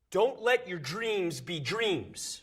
Don't let your dreams be dreams.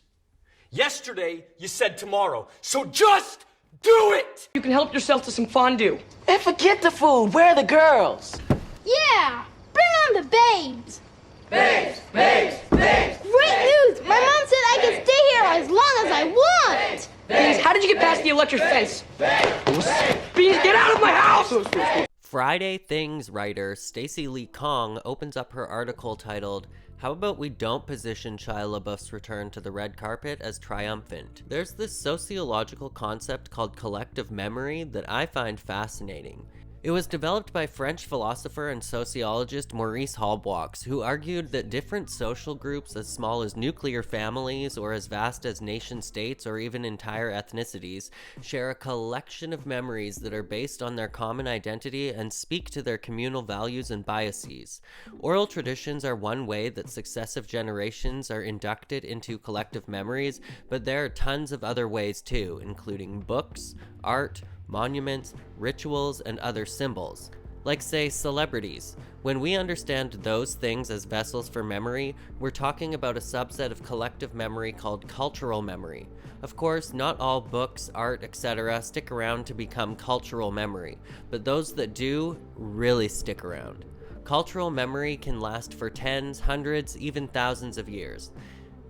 Yesterday, you said tomorrow, so just do it! You can help yourself to some fondue. And forget the food. Where are the girls? Yeah, bring on the babes. Babes, babes, babes. Great news! My mom said I can stay here as long as I want. Beans, how did you get past the electric fence? Beans, get out of my house! Friday Things writer Stacey Lee Kong opens up her article titled, "How about we don't position Shia LaBeouf's return to the red carpet as triumphant?" There's this sociological concept called collective memory that I find fascinating. It was developed by French philosopher and sociologist Maurice Halbwachs, who argued that different social groups as small as nuclear families or as vast as nation-states or even entire ethnicities share a collection of memories that are based on their common identity and speak to their communal values and biases. Oral traditions are one way that successive generations are inducted into collective memories, but there are tons of other ways too, including books, art, monuments, rituals, and other symbols. Like, say, celebrities. When we understand those things as vessels for memory, we're talking about a subset of collective memory called cultural memory. Of course, not all books, art, etc. stick around to become cultural memory, but those that do really stick around. Cultural memory can last for tens, hundreds, even thousands of years.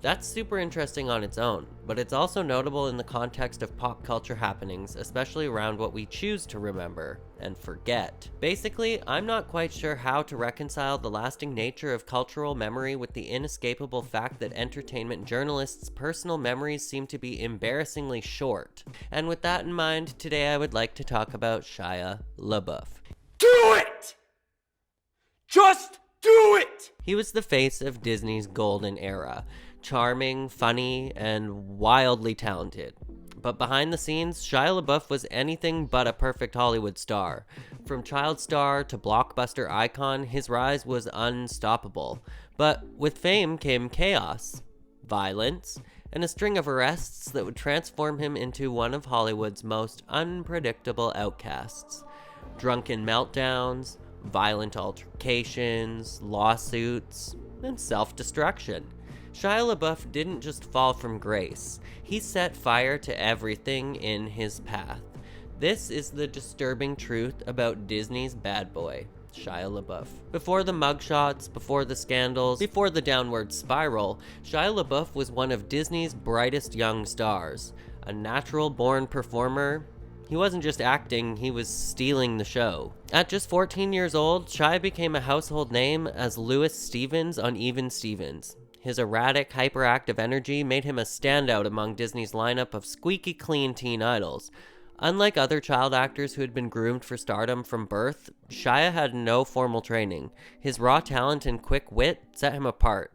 That's super interesting on its own, but it's also notable in the context of pop culture happenings, especially around what we choose to remember and forget. Basically, I'm not quite sure how to reconcile the lasting nature of cultural memory with the inescapable fact that entertainment journalists' personal memories seem to be embarrassingly short. And with that in mind, today I would like to talk about Shia LaBeouf. Do it! Just do it! He was the face of Disney's golden era. Charming, funny, and wildly talented. But behind the scenes, Shia LaBeouf was anything but a perfect Hollywood star. From child star to blockbuster icon, his rise was unstoppable. But with fame came chaos, violence, and a string of arrests that would transform him into one of Hollywood's most unpredictable outcasts. Drunken meltdowns, violent altercations, lawsuits, and self-destruction. Shia LaBeouf didn't just fall from grace, he set fire to everything in his path. This is the disturbing truth about Disney's bad boy, Shia LaBeouf. Before the mugshots, before the scandals, before the downward spiral, Shia LaBeouf was one of Disney's brightest young stars. A natural-born performer. He wasn't just acting, he was stealing the show. At just 14 years old, Shia became a household name as Louis Stevens on Even Stevens. His erratic, hyperactive energy made him a standout among Disney's lineup of squeaky clean teen idols. Unlike other child actors who had been groomed for stardom from birth, Shia had no formal training. His raw talent and quick wit set him apart.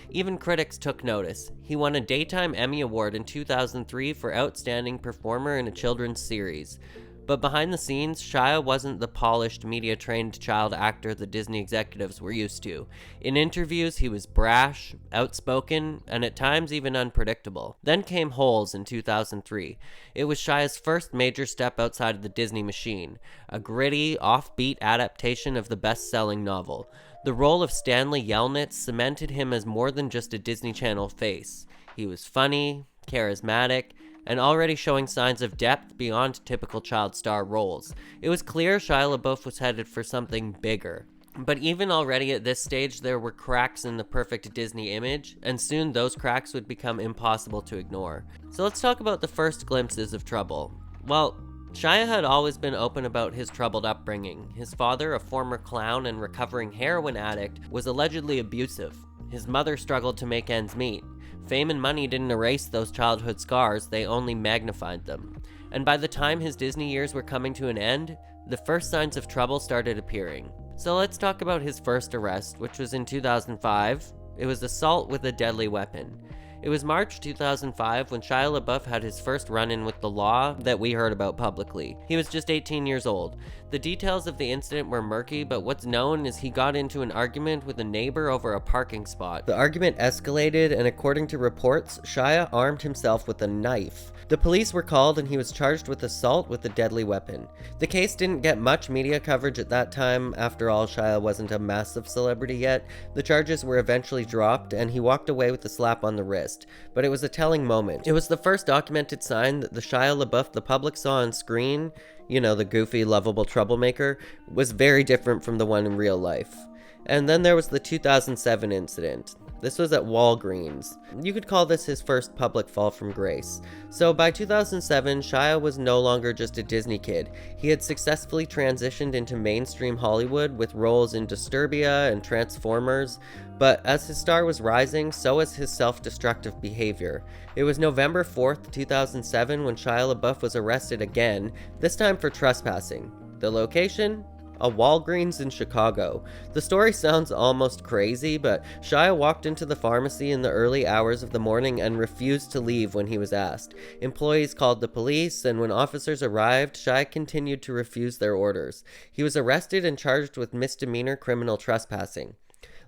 Even critics took notice. He won a Daytime Emmy Award in 2003 for Outstanding Performer in a Children's Series. But behind the scenes, Shia wasn't the polished, media-trained child actor the Disney executives were used to. In interviews, he was brash, outspoken, and at times even unpredictable. Then came Holes in 2003. It was Shia's first major step outside of the Disney machine, a gritty, offbeat adaptation of the best-selling novel. The role of Stanley Yelnats cemented him as more than just a Disney Channel face. He was funny, charismatic, and already showing signs of depth beyond typical child star roles. It was clear Shia LaBeouf was headed for something bigger. But even already at this stage, there were cracks in the perfect Disney image, and soon those cracks would become impossible to ignore. So let's talk about the first glimpses of trouble. Well, Shia had always been open about his troubled upbringing. His father, a former clown and recovering heroin addict, was allegedly abusive. His mother struggled to make ends meet. Fame and money didn't erase those childhood scars, they only magnified them. And by the time his Disney years were coming to an end, the first signs of trouble started appearing. So let's talk about his first arrest, which was in 2005. It was assault with a deadly weapon. It was March 2005 when Shia LaBeouf had his first run-in with the law that we heard about publicly. He was just 18 years old. The details of the incident were murky, but what's known is he got into an argument with a neighbor over a parking spot. The argument escalated, and according to reports, Shia armed himself with a knife. The police were called and he was charged with assault with a deadly weapon. The case didn't get much media coverage at that time. After all, Shia wasn't a massive celebrity yet. The charges were eventually dropped and he walked away with a slap on the wrist. But it was a telling moment. It was the first documented sign that the Shia LaBeouf the public saw on screen, you know, the goofy, lovable troublemaker, was very different from the one in real life. And then there was the 2007 incident. This was at Walgreens. You could call this his first public fall from grace. So by 2007, Shia was no longer just a Disney kid. He had successfully transitioned into mainstream Hollywood with roles in Disturbia and Transformers, but as his star was rising, so was his self-destructive behavior. It was November 4th, 2007 when Shia LaBeouf was arrested again, this time for trespassing. The location? A Walgreens in Chicago. The story sounds almost crazy, but Shia walked into the pharmacy in the early hours of the morning and refused to leave when he was asked. Employees called the police, and when officers arrived, Shia continued to refuse their orders. He was arrested and charged with misdemeanor criminal trespassing.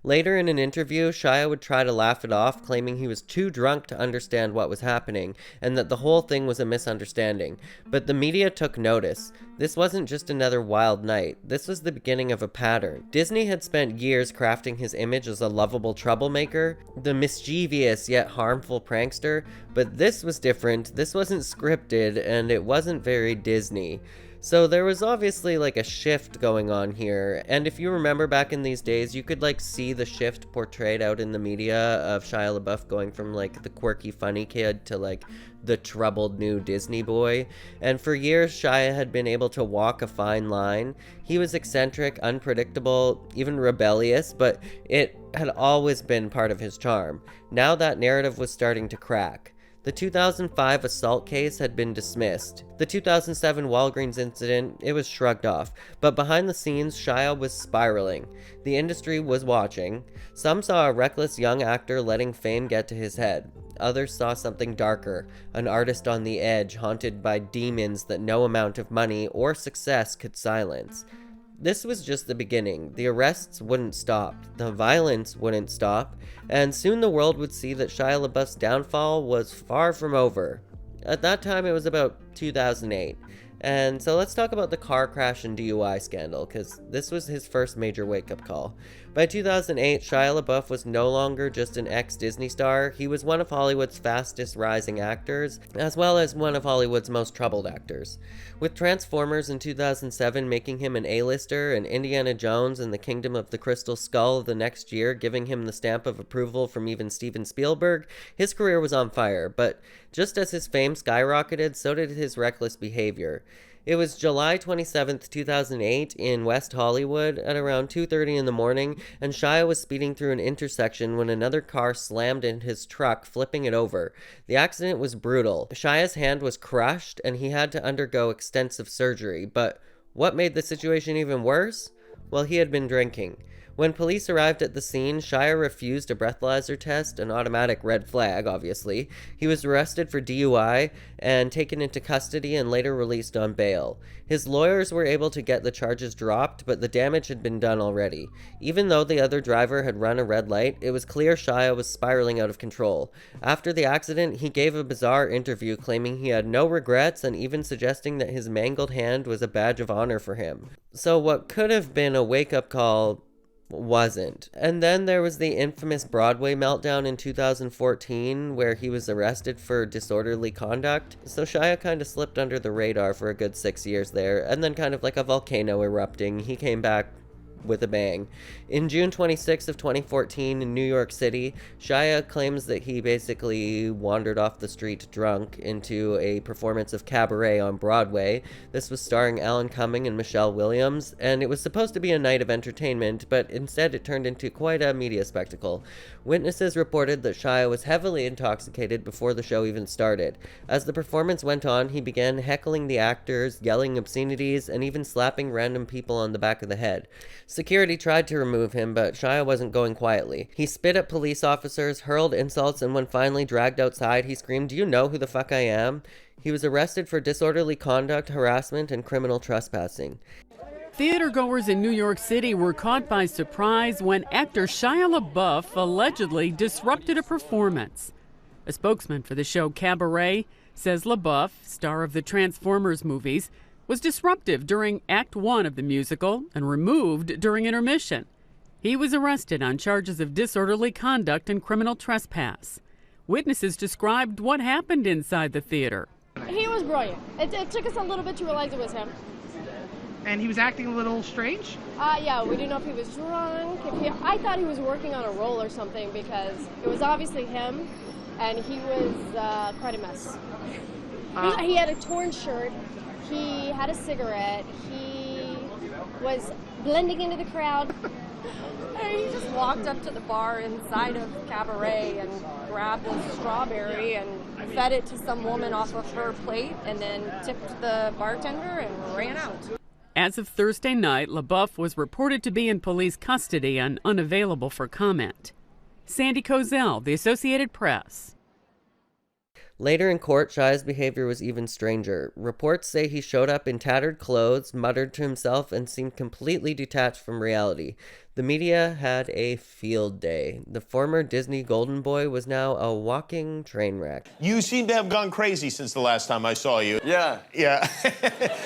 Later in an interview, Shia would try to laugh it off, claiming he was too drunk to understand what was happening, and that the whole thing was a misunderstanding. But the media took notice. This wasn't just another wild night. This was the beginning of a pattern. Disney had spent years crafting his image as a lovable troublemaker, the mischievous yet harmful prankster, but this was different. This wasn't scripted, and it wasn't very Disney. So there was obviously like a shift going on here, and if you remember back in these days, you could like see the shift portrayed out in the media of Shia LaBeouf going from like the quirky funny kid to like the troubled new Disney boy. And for years, Shia had been able to walk a fine line. He was eccentric, unpredictable, even rebellious, but it had always been part of his charm. Now that narrative was starting to crack. The 2005 assault case had been dismissed. The 2007 Walgreens incident, it was shrugged off. But behind the scenes, Shia was spiraling. The industry was watching. Some saw a reckless young actor letting fame get to his head. Others saw something darker, an artist on the edge, haunted by demons that no amount of money or success could silence. This was just the beginning. The arrests wouldn't stop, the violence wouldn't stop, and soon the world would see that Shia LaBeouf's downfall was far from over. At that time, it was about 2008. And so let's talk about the car crash and DUI scandal, because this was his first major wake-up call. By 2008, Shia LaBeouf was no longer just an ex-Disney star. He was one of Hollywood's fastest rising actors, as well as one of Hollywood's most troubled actors. With Transformers in 2007 making him an A-lister, and Indiana Jones and the Kingdom of the Crystal Skull the next year giving him the stamp of approval from even Steven Spielberg, his career was on fire. But just as his fame skyrocketed, so did his reckless behavior. It was July 27th, 2008 in West Hollywood at around 2:30 in the morning, and Shia was speeding through an intersection when another car slammed into his truck, flipping it over. The accident was brutal. Shia's hand was crushed, and he had to undergo extensive surgery. But what made the situation even worse? Well, he had been drinking. When police arrived at the scene, Shia refused a breathalyzer test, an automatic red flag, obviously. He was arrested for DUI and taken into custody and later released on bail. His lawyers were able to get the charges dropped, but the damage had been done already. Even though the other driver had run a red light, it was clear Shia was spiraling out of control. After the accident, he gave a bizarre interview claiming he had no regrets and even suggesting that his mangled hand was a badge of honor for him. So what could have been a wake-up call wasn't. And then there was the infamous Broadway meltdown in 2014 where he was arrested for disorderly conduct. So Shia kind of slipped under the radar for a good 6 years there, and then kind of like a volcano erupting, he came back with a bang. In June 26th of 2014 in New York City, Shia claims that he basically wandered off the street drunk into a performance of Cabaret on Broadway. This was starring Alan Cumming and Michelle Williams, and it was supposed to be a night of entertainment, but instead it turned into quite a media spectacle. Witnesses reported that Shia was heavily intoxicated before the show even started. As the performance went on, he began heckling the actors, yelling obscenities, and even slapping random people on the back of the head. Security tried to remove him, but Shia wasn't going quietly. He spit at police officers, hurled insults, and when finally dragged outside, he screamed, "Do you know who the fuck I am?" He was arrested for disorderly conduct, harassment, and criminal trespassing. Theatergoers in New York City were caught by surprise when actor Shia LaBeouf allegedly disrupted a performance. A spokesman for the show Cabaret says LaBeouf, star of the Transformers movies, was disruptive during Act 1 of the musical and removed during intermission. He was arrested on charges of disorderly conduct and criminal trespass. Witnesses described what happened inside the theater. He was brilliant. It took us a little bit to realize it was him. And he was acting a little strange? Yeah, we didn't know if he was drunk. I thought he was working on a role or something because it was obviously him, and he was quite a mess. He had a torn shirt. He had a cigarette. He was blending into the crowd. And he just walked up to the bar inside of Cabaret and grabbed a strawberry and fed it to some woman off of her plate and then tipped the bartender and ran out. As of Thursday night, LaBeouf was reported to be in police custody and unavailable for comment. Sandy Kozel, The Associated Press. Later in court, Shia's behavior was even stranger. Reports say he showed up in tattered clothes, muttered to himself, and seemed completely detached from reality. The media had a field day. The former Disney Golden Boy was now a walking train wreck. You seem to have gone crazy since the last time I saw you. Yeah. Yeah.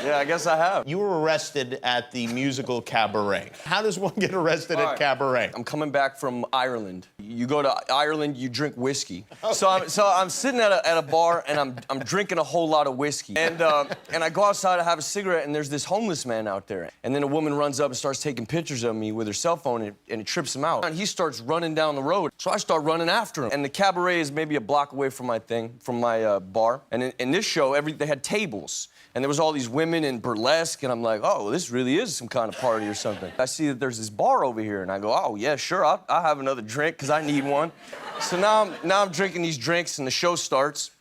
Yeah, I guess I have. You were arrested at the musical Cabaret. How does one get arrested at Cabaret? I'm coming back from Ireland. You go to Ireland, you drink whiskey. Okay. So I'm sitting at a bar and I'm drinking a whole lot of whiskey. And I go outside to have a cigarette and there's this homeless man out there. And then a woman runs up and starts taking pictures of me with her cell phone and it trips him out. And he starts running down the road. So I start running after him. And the Cabaret is maybe a block away from my bar. And in this show, they had tables. And there was all these women in burlesque, and I'm like, oh, well, this really is some kind of party or something. I see that there's this bar over here, and I go, oh, yeah, sure, I'll have another drink, because I need one. So now I'm drinking these drinks, and the show starts,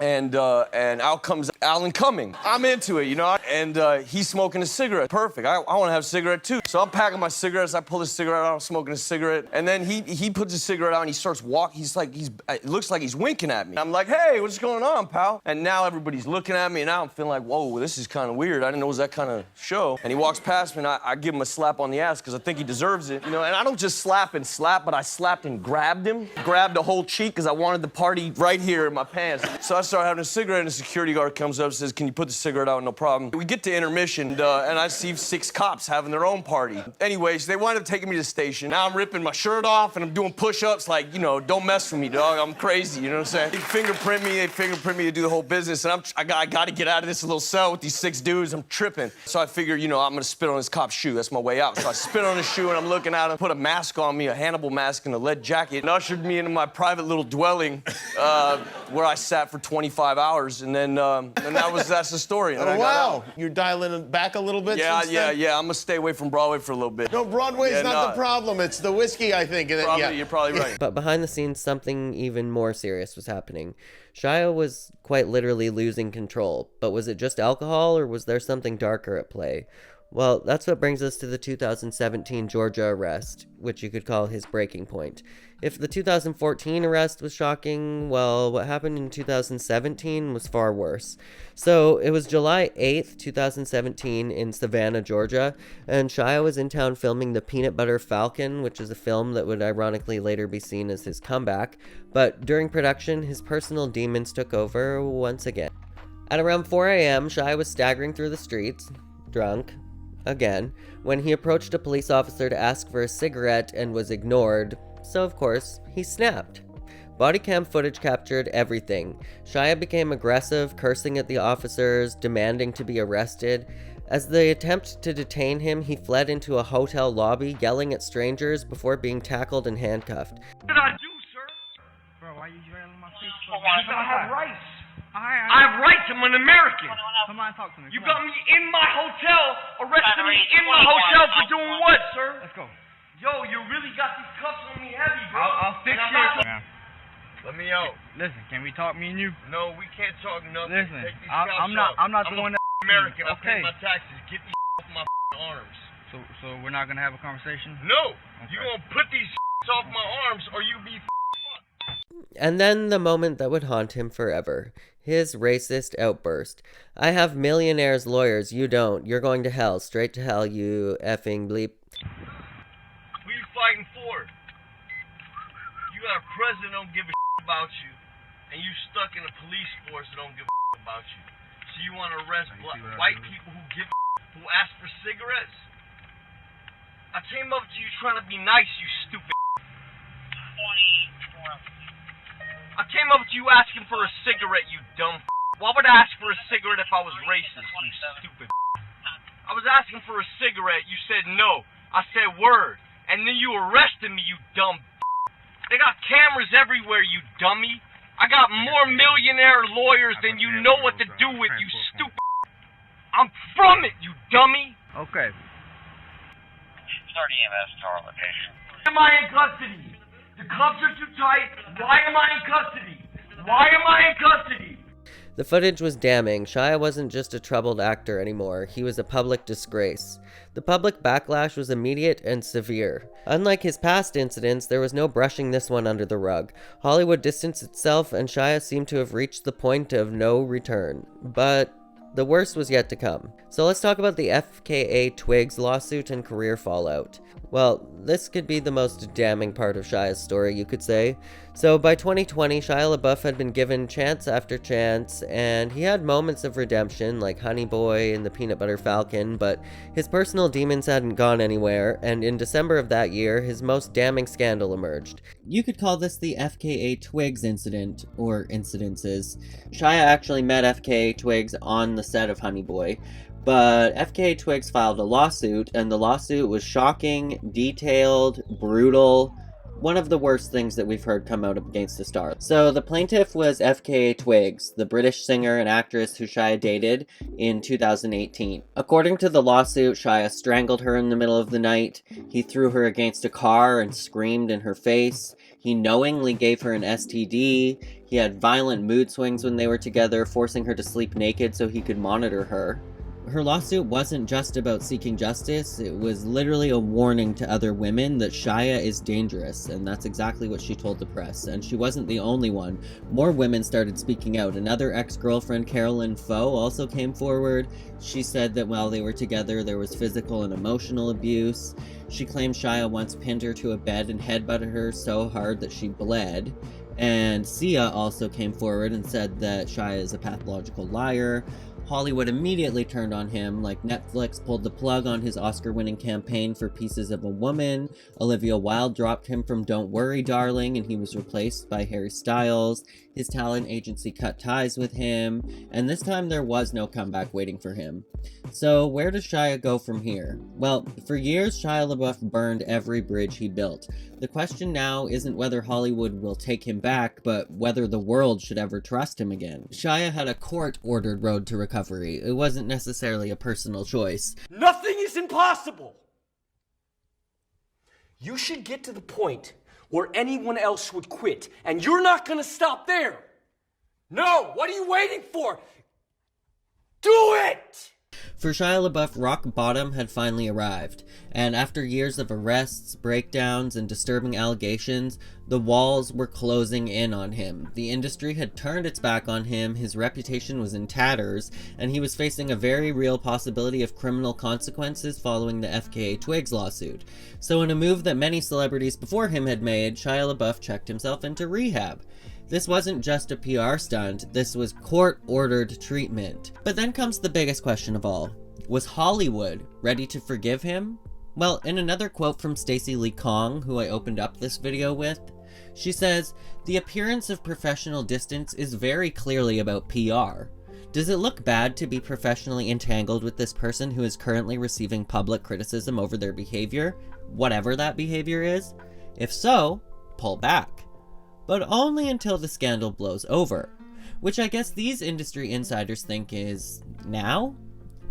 and out comes Alan Cumming. I'm into it, you know, and he's smoking a cigarette. Perfect, I want to have a cigarette, too. So I'm packing my cigarettes, I pull the cigarette out, I'm smoking a cigarette, and then he puts his cigarette out, and he starts walking, it looks like he's winking at me. I'm like, hey, what's going on, pal? And now everybody's looking at me, and now I'm feeling like, whoa, this is kind of weird. I didn't know it was that kind of show. And he walks past me, and I give him a slap on the ass, because I think he deserves it, you know, and I don't just slap, but I slapped and grabbed him, grabbed the whole cheek, because I wanted the party right here in my pants. So I start having a cigarette, and the security guard comes up and says, can you put the cigarette out? No problem. We get to intermission, and I see 6 cops having their own party. Anyways, they wind up taking me to the station. Now I'm ripping my shirt off, and I'm doing push-ups like, you know, don't mess with me, dog. I'm crazy, you know what I'm saying? They fingerprint me to do the whole business, and I got to get out of this little cell with these 6 dudes. I'm tripping. So I figure, you know, I'm going to spit on this cop's shoe. That's my way out. So I spit on his shoe, and I'm looking at him, put a mask on me, a Hannibal mask and a lead jacket, and ushered me into my private little dwelling where I sat for 25 hours, and then that's the story. Oh, wow. You're dialing it back a little bit Yeah. then? I'm gonna stay away from Broadway for a little bit. No, Broadway's not the problem. It's the whiskey, I think. You're probably right. But behind the scenes, something even more serious was happening. Shia was quite literally losing control. But was it just alcohol, or was there something darker at play? Well, that's what brings us to the 2017 Georgia arrest, which you could call his breaking point. If the 2014 arrest was shocking, well, what happened in 2017 was far worse. So it was July 8th, 2017 in Savannah, Georgia, and Shia was in town filming The Peanut Butter Falcon, which is a film that would ironically later be seen as his comeback. But during production, his personal demons took over once again. At around 4 a.m., Shia was staggering through the streets, drunk, again, when he approached a police officer to ask for a cigarette and was ignored, so of course, he snapped. Body cam footage captured everything. Shia became aggressive, cursing at the officers, demanding to be arrested. As they attempt to detain him, he fled into a hotel lobby, yelling at strangers before being tackled and handcuffed. What did I do, sir? Bro, why you yelling in my face? I have rights. I have rights. I'm an American. Come on, talk to me. You got me in my hotel, arrested me in my hotel for doing what, sir? Let's go. Yo, you really got these cuffs on me heavy, bro. I'll fix you. Let me out. Listen, can we talk, me and you? No, we can't talk nothing. Listen, Take these I'm not the one that... American. I Okay. pay my taxes. Get these off my arms. So we're not gonna have a conversation? No! Okay. You gonna put these off my arms or you be And then the moment that would haunt him forever. His racist outburst. I have millionaires' lawyers, you don't. You're going to hell. Straight to hell, you effing bleep. Who you fighting for? You got a president that don't give a about you, and you stuck in a police force that don't give a about you. So you want to arrest white people who ask for cigarettes? I came up to you trying to be nice, you stupid. I came up to you asking for a cigarette, you dumb. Why would I ask for a cigarette if I was racist, you stupid? I was asking for a cigarette, you said no. I said word, and then you arrested me, you dumb. They got cameras everywhere, you dummy. I got more millionaire lawyers than you know what to do with, you stupid. I'm from it, you dummy. Okay. Start EMS to our location. Why am I in custody? The cuffs are too tight. Why am I in custody? Why am I in custody? The footage was damning. Shia wasn't just a troubled actor anymore. He was a public disgrace. The public backlash was immediate and severe. Unlike his past incidents, there was no brushing this one under the rug. Hollywood distanced itself, and Shia seemed to have reached the point of no return. But the worst was yet to come. So let's talk about the FKA Twigs lawsuit and career fallout. Well, this could be the most damning part of Shia's story, you could say. So by 2020, Shia LaBeouf had been given chance after chance, and he had moments of redemption, like Honey Boy and the Peanut Butter Falcon, but his personal demons hadn't gone anywhere, and in December of that year, his most damning scandal emerged. You could call this the FKA Twigs incident, or incidences. Shia actually met FKA Twigs on the set of Honey Boy, but FKA Twigs filed a lawsuit, and the lawsuit was shocking, detailed, brutal, one of the worst things that we've heard come out against a star. So the plaintiff was FKA Twigs, the British singer and actress who Shia dated in 2018. According to the lawsuit, Shia strangled her in the middle of the night, he threw her against a car and screamed in her face, he knowingly gave her an STD, he had violent mood swings when they were together, forcing her to sleep naked so he could monitor her. Her lawsuit wasn't just about seeking justice, it was literally a warning to other women that Shia is dangerous, and that's exactly what she told the press. And she wasn't the only one. More women started speaking out. Another ex-girlfriend, Carolyn Foe, also came forward. She said that while they were together, there was physical and emotional abuse. She claimed Shia once pinned her to a bed and headbutted her so hard that she bled. And Sia also came forward and said that Shia is a pathological liar. Hollywood immediately turned on him, like Netflix pulled the plug on his Oscar-winning campaign for Pieces of a Woman, Olivia Wilde dropped him from Don't Worry Darling, and he was replaced by Harry Styles, his talent agency cut ties with him, and this time there was no comeback waiting for him. So where does Shia go from here? Well, for years Shia LaBeouf burned every bridge he built. The question now isn't whether Hollywood will take him back, but whether the world should ever trust him again. Shia had a court-ordered road to recovery. It wasn't necessarily a personal choice. Nothing is impossible. You should get to the point where anyone else would quit, and you're not gonna stop there. No, what are you waiting for? Do it! For Shia LaBeouf, rock bottom had finally arrived, and after years of arrests, breakdowns, and disturbing allegations, the walls were closing in on him. The industry had turned its back on him, his reputation was in tatters, and he was facing a very real possibility of criminal consequences following the FKA Twigs lawsuit. So in a move that many celebrities before him had made, Shia LaBeouf checked himself into rehab. This wasn't just a PR stunt, this was court-ordered treatment. But then comes the biggest question of all. Was Hollywood ready to forgive him? Well, in another quote from Stacey Lee Kong, who I opened up this video with, she says, "The appearance of professional distance is very clearly about PR. Does it look bad to be professionally entangled with this person who is currently receiving public criticism over their behavior, whatever that behavior is? If so, pull back. But only until the scandal blows over," which I guess these industry insiders think is now?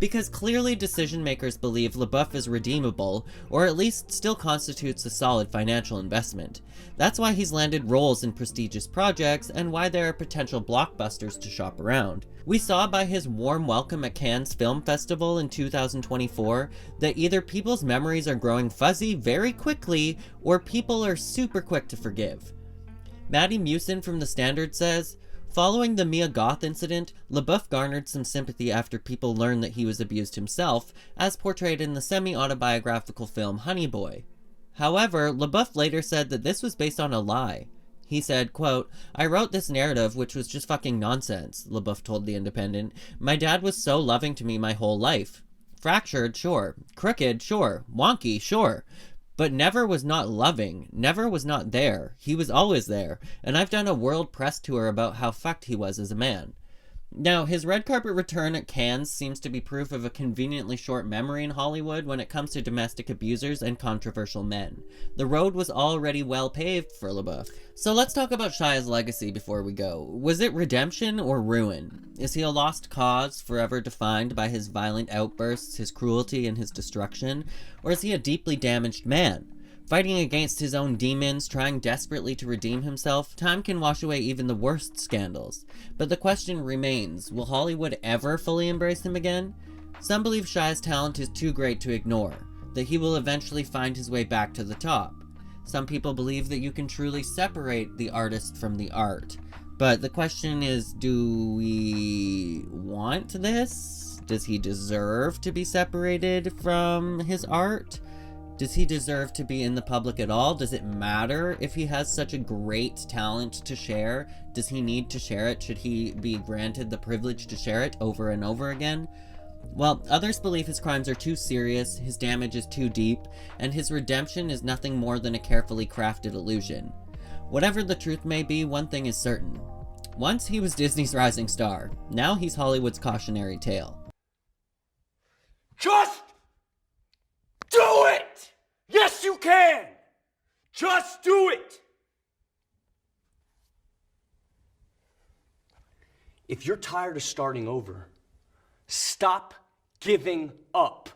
Because clearly decision makers believe LaBeouf is redeemable, or at least still constitutes a solid financial investment. That's why he's landed roles in prestigious projects, and why there are potential blockbusters to shop around. We saw by his warm welcome at Cannes Film Festival in 2024 that either people's memories are growing fuzzy very quickly, or people are super quick to forgive. Maddie Mewson from The Standard says, following the Mia Goth incident, LaBeouf garnered some sympathy after people learned that he was abused himself, as portrayed in the semi-autobiographical film Honey Boy. However, LaBeouf later said that this was based on a lie. He said, quote, "I wrote this narrative which was just fucking nonsense," LaBeouf told The Independent. "My dad was so loving to me my whole life. Fractured, sure. Crooked, sure. Wonky, sure. But never was not loving, never was not there. He was always there, and I've done a world press tour about how fucked he was as a man." Now, his red carpet return at Cannes seems to be proof of a conveniently short memory in Hollywood when it comes to domestic abusers and controversial men. The road was already well paved for LaBeouf. So let's talk about Shia's legacy before we go. Was it redemption or ruin? Is he a lost cause, forever defined by his violent outbursts, his cruelty, and his destruction? Or is he a deeply damaged man? Fighting against his own demons, trying desperately to redeem himself, time can wash away even the worst scandals. But the question remains, will Hollywood ever fully embrace him again? Some believe Shia's talent is too great to ignore, that he will eventually find his way back to the top. Some people believe that you can truly separate the artist from the art. But the question is, do we want this? Does he deserve to be separated from his art? Does he deserve to be in the public at all? Does it matter if he has such a great talent to share? Does he need to share it? Should he be granted the privilege to share it over and over again? Well, others believe his crimes are too serious, his damage is too deep, and his redemption is nothing more than a carefully crafted illusion. Whatever the truth may be, one thing is certain. Once he was Disney's rising star. Now he's Hollywood's cautionary tale. Just do it! Yes, you can! Just do it! If you're tired of starting over, stop giving up.